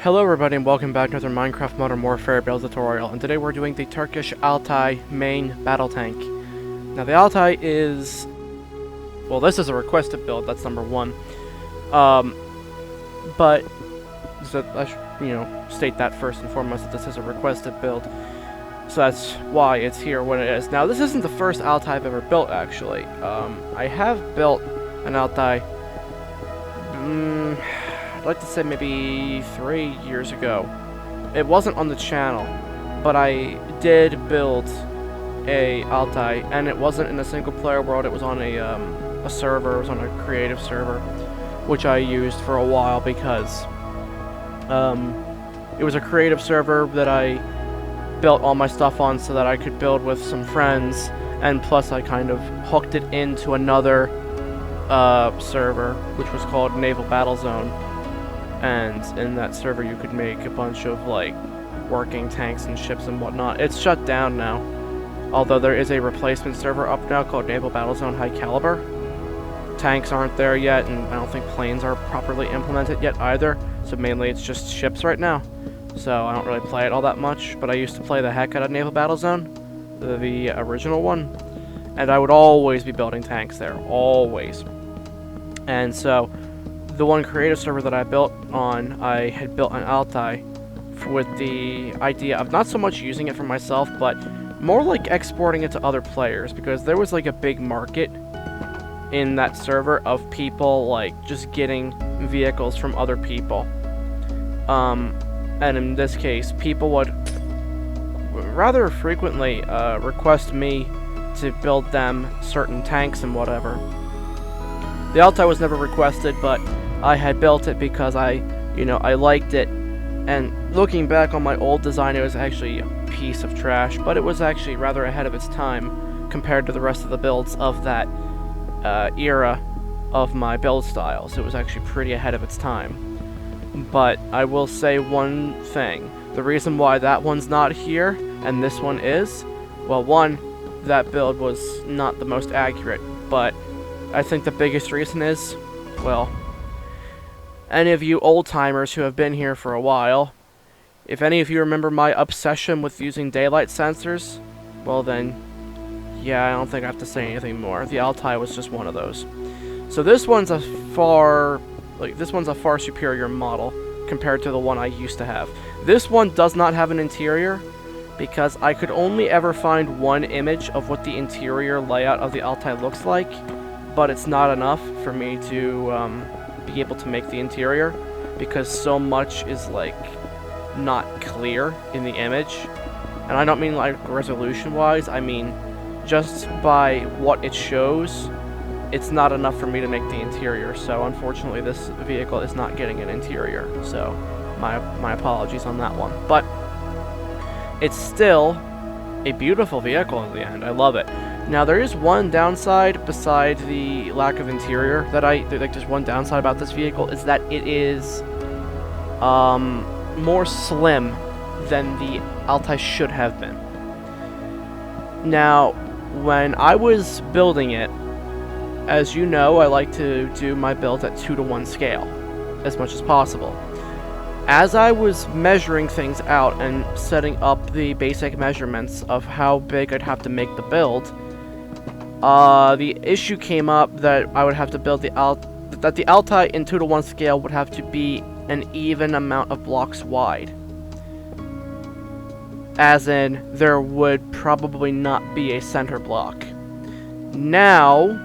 Hello everybody and welcome back to another Minecraft Modern Warfare build tutorial, and today we're doing the Turkish Altai main battle tank. Now the Altai is... well, this is a requested build, that's number one. But so I should, state that first and foremost that this is a requested build. So that's why it's here when it is. Now this isn't the first Altai I've ever built actually. I have built an Altai... I'd like to say maybe 3 years ago. It wasn't on the channel, but I did build a Altai, and it wasn't in a single player world. It was on a server. It was on a creative server, which I used for a while because it was a creative server that I built all my stuff on so that I could build with some friends, and plus I kind of hooked it into another server, which was called Naval Battle Zone. And in that server you could make a bunch of like working tanks and ships and whatnot. It's shut down now, although there is a replacement server up now called Naval Battle Zone High Caliber. Tanks aren't there yet, and I don't think planes are properly implemented yet either, so mainly it's just ships right now. So I don't really play it all that much, but I used to play the heck out of Naval Battle Zone, the original one, and I would always be building tanks there, always. And so the one creative server that I built on, I had built an Altai with the idea of not so much using it for myself, but more like exporting it to other players, because there was like a big market in that server of people like just getting vehicles from other people. And in this case, people would rather frequently request me to build them certain tanks and whatever. The Altai was never requested, but I had built it because I liked it, and looking back on my old design, it was actually a piece of trash, but it was actually rather ahead of its time compared to the rest of the builds of that era of my build style, so it was actually pretty ahead of its time. But I will say one thing, the reason why that one's not here and this one is, well, one, that build was not the most accurate, but I think the biggest reason is, well, any of you old-timers who have been here for a while, if any of you remember my obsession with using daylight sensors, well then, yeah, I don't think I have to say anything more. The Altai was just one of those. So this one's a far superior model compared to the one I used to have. This one does not have an interior because I could only ever find one image of what the interior layout of the Altai looks like, but it's not enough for me to be able to make the interior, because so much is like not clear in the image. And I don't mean like resolution wise, I mean just by what it shows, it's not enough for me to make the interior. So unfortunately this vehicle is not getting an interior, so my apologies on that one. But it's still a beautiful vehicle in the end. I love it. Now there is one downside beside the lack of interior that there's one downside about this vehicle, is that it is more slim than the Altai should have been. Now when I was building it, as you know, I like to do my builds at 2:1 scale as much as possible. As I was measuring things out and setting up the basic measurements of how big I'd have to make the build, the issue came up that I would have to build the Altai in 2:1 scale would have to be an even amount of blocks wide. As in, there would probably not be a center block. Now,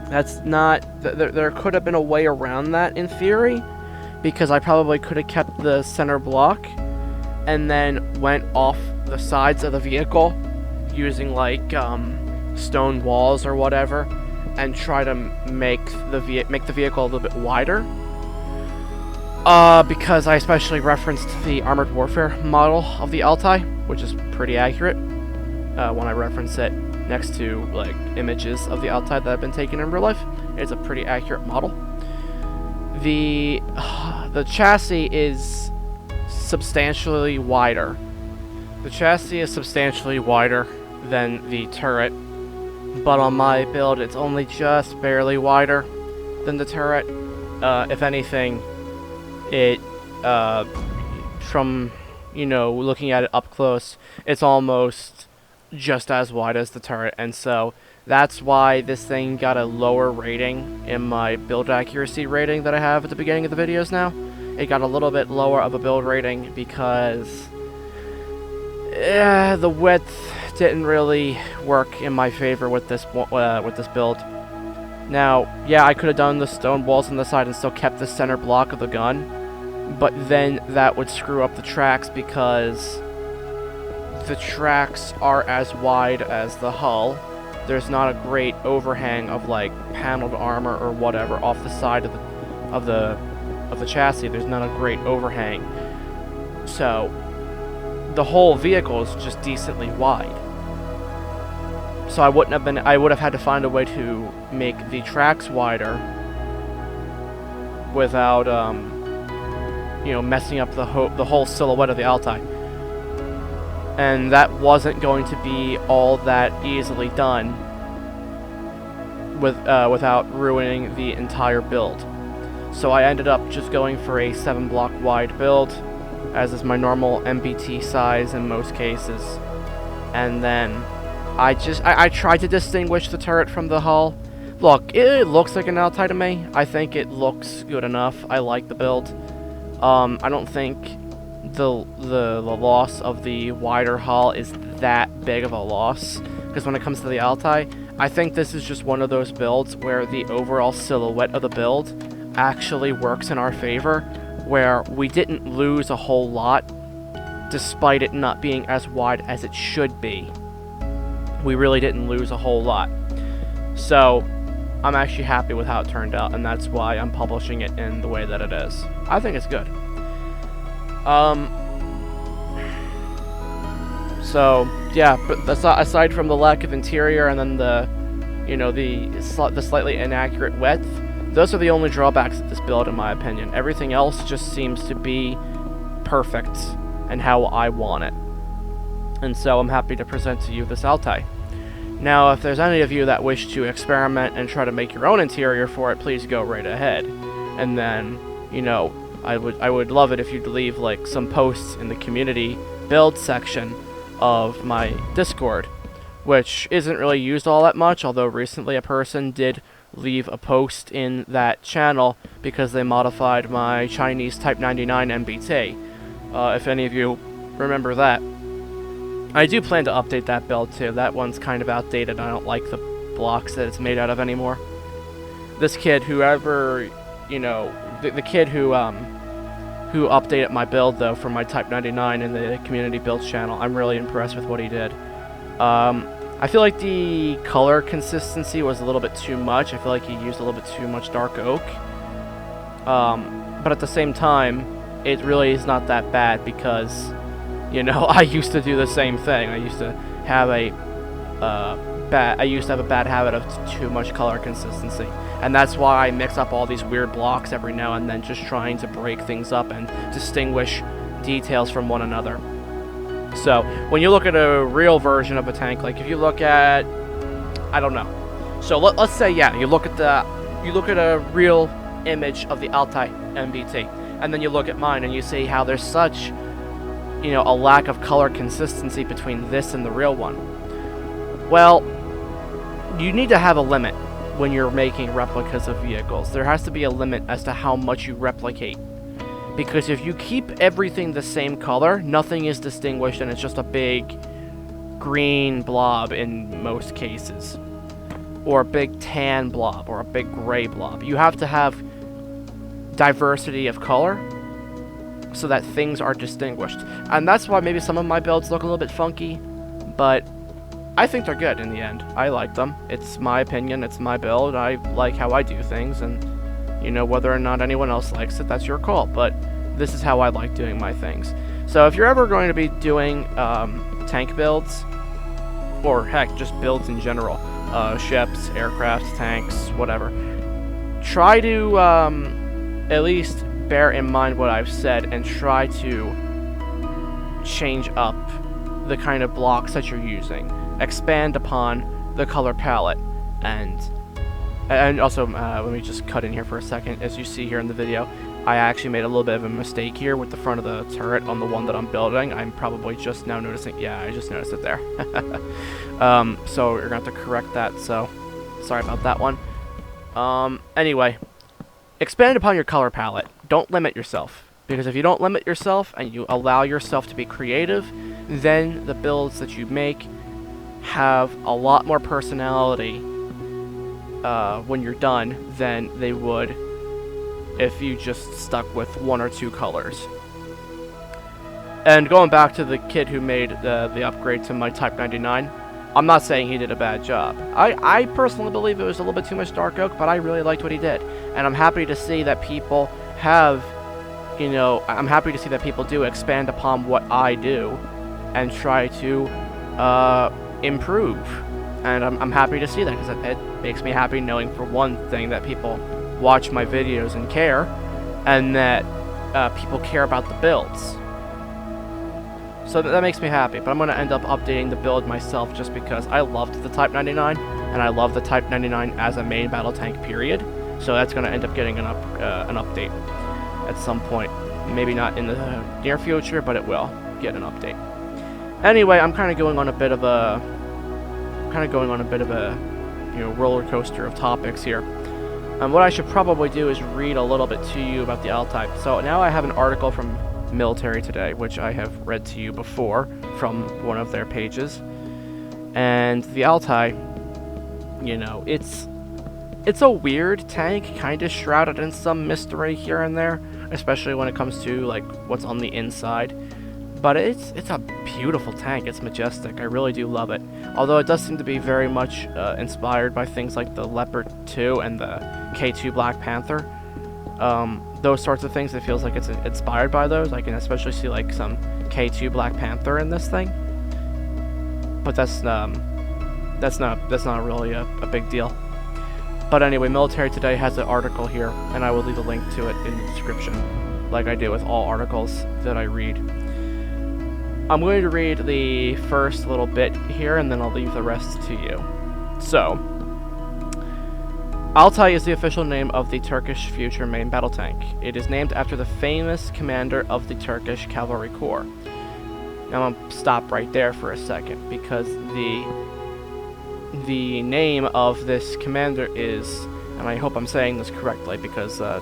that's not... There could have been a way around that in theory, because I probably could have kept the center block and then went off the sides of the vehicle using like stone walls or whatever, and try to make the vehicle a little bit wider. Because I especially referenced the Armored Warfare model of the Altai, which is pretty accurate when I reference it next to like images of the Altai that have been taken in real life. It's a pretty accurate model. The chassis is substantially wider. The chassis is substantially wider than the turret, but on my build it's only just barely wider than the turret. If anything, it from, you know, looking at it up close, it's almost just as wide as the turret, and so that's why this thing got a lower rating in my build accuracy rating that I have at the beginning of the videos now. It got a little bit lower of a build rating because the width didn't really work in my favor with this build. Now, yeah, I could have done the stone walls on the side and still kept the center block of the gun, but then that would screw up the tracks because the tracks are as wide as the hull. There's not a great overhang of like paneled armor or whatever off the side of the chassis. There's not a great overhang, so the whole vehicle is just decently wide. So I would have had to find a way to make the tracks wider without you know, messing up the whole silhouette of the Altai. And that wasn't going to be all that easily done without ruining the entire build. So I ended up just going for a 7 block wide build, as is my normal MBT size in most cases. And then I tried to distinguish the turret from the hull. Look, it looks like an Altai to me. I think it looks good enough. I like the build. I don't think the loss of the wider hull is that big of a loss, because when it comes to the Altai, I think this is just one of those builds where the overall silhouette of the build actually works in our favor, where we didn't lose a whole lot despite it not being as wide as it should be. We really didn't lose a whole lot. So I'm actually happy with how it turned out, and that's why I'm publishing it in the way that it is. I think it's good. So yeah, but aside from the lack of interior and then the, you know, the slightly inaccurate width, those are the only drawbacks of this build in my opinion. Everything else just seems to be perfect and how I want it. And so I'm happy to present to you this Altai. Now, if there's any of you that wish to experiment and try to make your own interior for it, please go right ahead. And then, you know, I would love it if you'd leave like some posts in the community build section of my Discord, which isn't really used all that much, although recently a person did leave a post in that channel because they modified my Chinese Type 99 MBT. If any of you remember that. I do plan to update that build too. That one's kind of outdated. I don't like the blocks that it's made out of anymore. This kid, whoever, you know, the kid who updated my build though for my Type 99 in the community builds channel, I'm really impressed with what he did. I feel like the color consistency was a little bit too much. I feel like he used a little bit too much dark oak. But at the same time, it really is not that bad because, you know, I used to do the same thing. I used to have a bad habit of too much color consistency, and that's why I mix up all these weird blocks every now and then, just trying to break things up and distinguish details from one another. So when you look at a real version of a tank, like if you look at, I don't know. So let's say, yeah, you look at a real image of the Altai MBT, and then you look at mine and you see how there's such, you know, a lack of color consistency between this and the real one. Well, you need to have a limit when you're making replicas of vehicles. There has to be a limit as to how much you replicate. Because if you keep everything the same color, nothing is distinguished and it's just a big green blob in most cases. Or a big tan blob, or a big gray blob. You have to have diversity of color so that things are distinguished. And that's why maybe some of my builds look a little bit funky, but I think they're good in the end. I like them. It's my opinion, it's my build, I like how I do things, and, you know, whether or not anyone else likes it, that's your call, but this is how I like doing my things. So if you're ever going to be doing tank builds, or heck, just builds in general, ships, aircraft, tanks, whatever, try to at least bear in mind what I've said and try to change up the kind of blocks that you're using. Expand upon the color palette, and also let me just cut in here for a second. As you see here in the video, I actually made a little bit of a mistake here with the front of the turret on the one that I'm building. I'm probably just now noticing. Yeah, I just noticed it there. So you're going to have to correct that, so sorry about that one. Anyway, expand upon your color palette. Don't limit yourself. Because if you don't limit yourself and you allow yourself to be creative, then the builds that you make have a lot more personality when you're done than they would if you just stuck with 1 or 2 colors. And going back to the kid who made the upgrade to my Type 99, I'm not saying he did a bad job. I personally believe it was a little bit too much dark oak, but I really liked what he did. And I'm happy to see that people have, you know, I'm happy to see that people do expand upon what I do and try to improve. And I'm happy to see that, because it makes me happy knowing, for one thing, that people watch my videos and care, and that people care about the builds. So that makes me happy, but I'm going to end up updating the build myself just because I loved the Type 99, and I love the Type 99 as a main battle tank, period. So that's going to end up getting an update at some point. Maybe not in the near future, but it will get an update. Anyway, I'm kind of going on a bit of a you know, roller coaster of topics here. And what I should probably do is read a little bit to you about the Altai. So now I have an article from Military Today, which I have read to you before from one of their pages. And the Altai, you know, it's a weird tank, kind of shrouded in some mystery here and there, especially when it comes to like what's on the inside. But it's a beautiful tank. It's majestic. I really do love it. Although it does seem to be very much inspired by things like the Leopard 2 and the K2 Black Panther. Those sorts of things, it feels like it's inspired by those. I can especially see like some K2 Black Panther in this thing. But that's not really a big deal. But anyway, Military Today has an article here, and I will leave a link to it in the description, like I do with all articles that I read. I'm going to read the first little bit here, and then I'll leave the rest to you. So, Altai is the official name of the Turkish future main battle tank. It is named after the famous commander of the Turkish Cavalry Corps. Now I'm going to stop right there for a second, because the name of this commander is, and I hope I'm saying this correctly, because the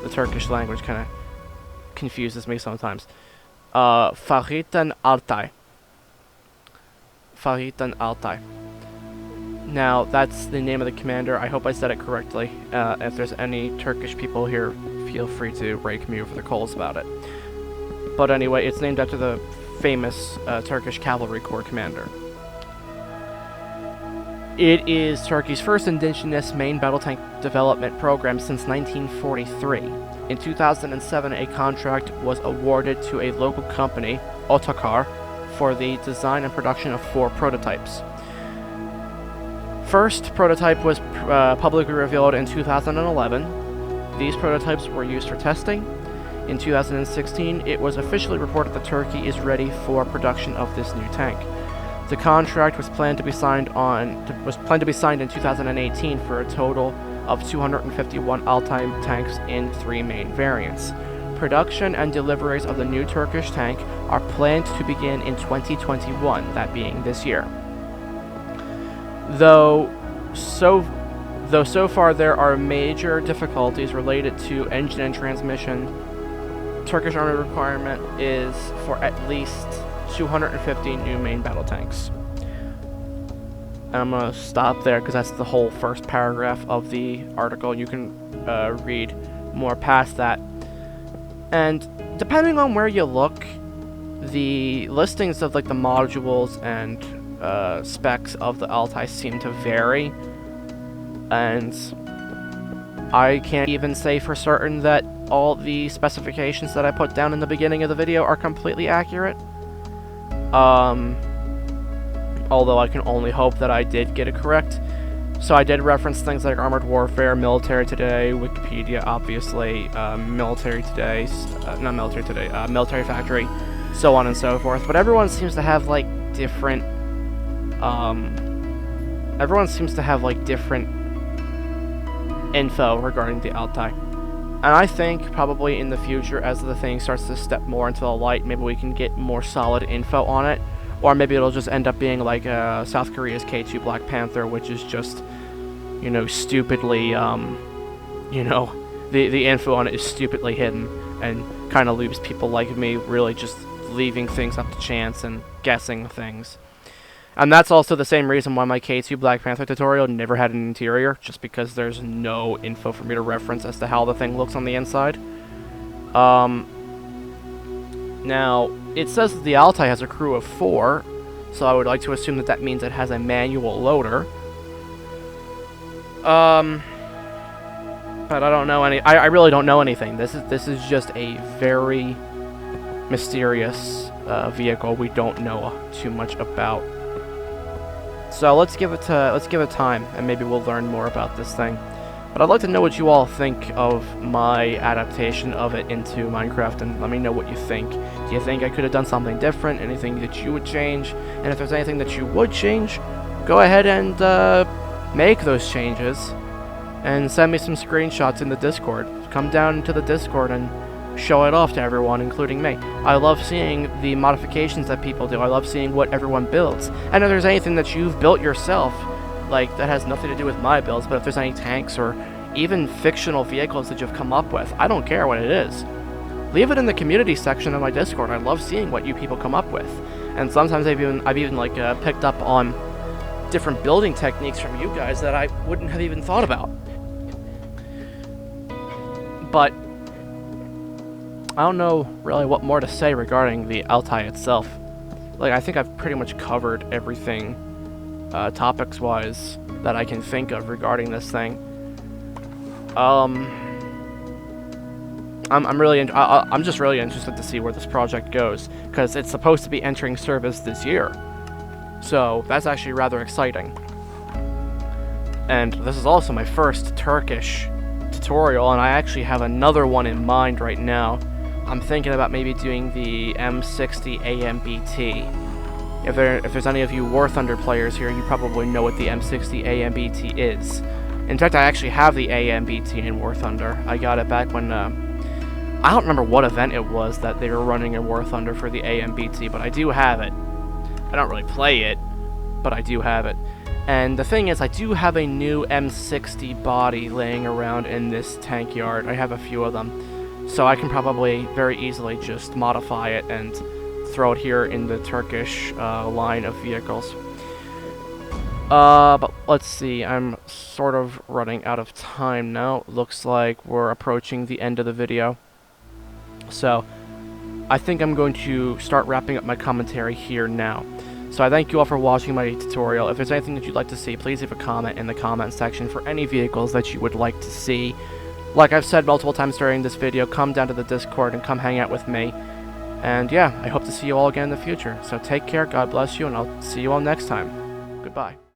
Turkish language kind of confuses me sometimes. Fahrettin Altay. Fahrettin Altay. Now, that's the name of the commander. I hope I said it correctly. If there's any Turkish people here, feel free to rake me over the coals about it. But anyway, it's named after the famous Turkish Cavalry Corps commander. It is Turkey's first indigenous main battle tank development program since 1943. In 2007, a contract was awarded to a local company, Otokar, for the design and production of 4 prototypes. First prototype was publicly revealed in 2011. These prototypes were used for testing. In 2016, it was officially reported that Turkey is ready for production of this new tank. The contract was planned to be signed in 2018 for a total of 251 Altai tanks in 3 main variants. Production and deliveries of the new Turkish tank are planned to begin in 2021, that being this year. Though so far there are major difficulties related to engine and transmission, Turkish Army requirement is for at least 250 new main battle tanks. And I'm going to stop there because that's the whole first paragraph of the article. You can read more past that. And depending on where you look, the listings of like the modules and specs of the Altai seem to vary. And I can't even say for certain that all the specifications that I put down in the beginning of the video are completely accurate. Although I can only hope that I did get it correct. So I did reference things like Armored Warfare, Military Today, Wikipedia, obviously, Military Today, not Military Today, Military Factory, so on and so forth. But everyone seems to have like different, info regarding the Altai. And I think probably in the future, as the thing starts to step more into the light, maybe we can get more solid info on it. Or maybe it'll just end up being like South Korea's K2 Black Panther, which is just, you know, stupidly, you know, the info on it is stupidly hidden, and kind of leaves people like me really just leaving things up to chance and guessing things. And that's also the same reason why my K2 Black Panther tutorial never had an interior, just because there's no info for me to reference as to how the thing looks on the inside. Now, it says that the Altai has a crew of 4, so I would like to assume that that means it has a manual loader. But I don't know I really don't know anything. This is just a very mysterious vehicle we don't know too much about. So let's give it time, and maybe we'll learn more about this thing. But I'd like to know what you all think of my adaptation of it into Minecraft, and let me know what you think. Do you think I could have done something different? Anything that you would change? And if there's anything that you would change, go ahead and make those changes, and send me some screenshots in the Discord. Come down into the Discord and show it off to everyone, including me. I love seeing the modifications that people do. I love seeing what everyone builds. And if there's anything that you've built yourself, like, that has nothing to do with my builds, but if there's any tanks or even fictional vehicles that you've come up with, I don't care what it is. Leave it in the community section of my Discord. I love seeing what you people come up with. And sometimes I've even like picked up on different building techniques from you guys that I wouldn't have even thought about. But I don't know really what more to say regarding the Altai itself. Like, I think I've pretty much covered everything topics-wise that I can think of regarding this thing. I'm just really interested to see where this project goes, because it's supposed to be entering service this year. So that's actually rather exciting. And this is also my first Turkish tutorial, and I actually have another one in mind right now. I'm thinking about maybe doing the M60 AMBT. If there's any of you War Thunder players here, you probably know what the M60 AMBT is. In fact, I actually have the AMBT in War Thunder. I got it back when, I don't remember what event it was that they were running in War Thunder for the AMBT, but I do have it. I don't really play it, but I do have it. And the thing is, I do have a new M60 body laying around in this tank yard. I have a few of them. So I can probably very easily just modify it and throw it here in the Turkish line of vehicles. But let's see, I'm sort of running out of time now. Looks like we're approaching the end of the video. So I think I'm going to start wrapping up my commentary here now. So I thank you all for watching my tutorial. If there's anything that you'd like to see, please leave a comment in the comment section for any vehicles that you would like to see. Like I've said multiple times during this video, come down to the Discord and come hang out with me. And yeah, I hope to see you all again in the future. So take care, God bless you, and I'll see you all next time. Goodbye.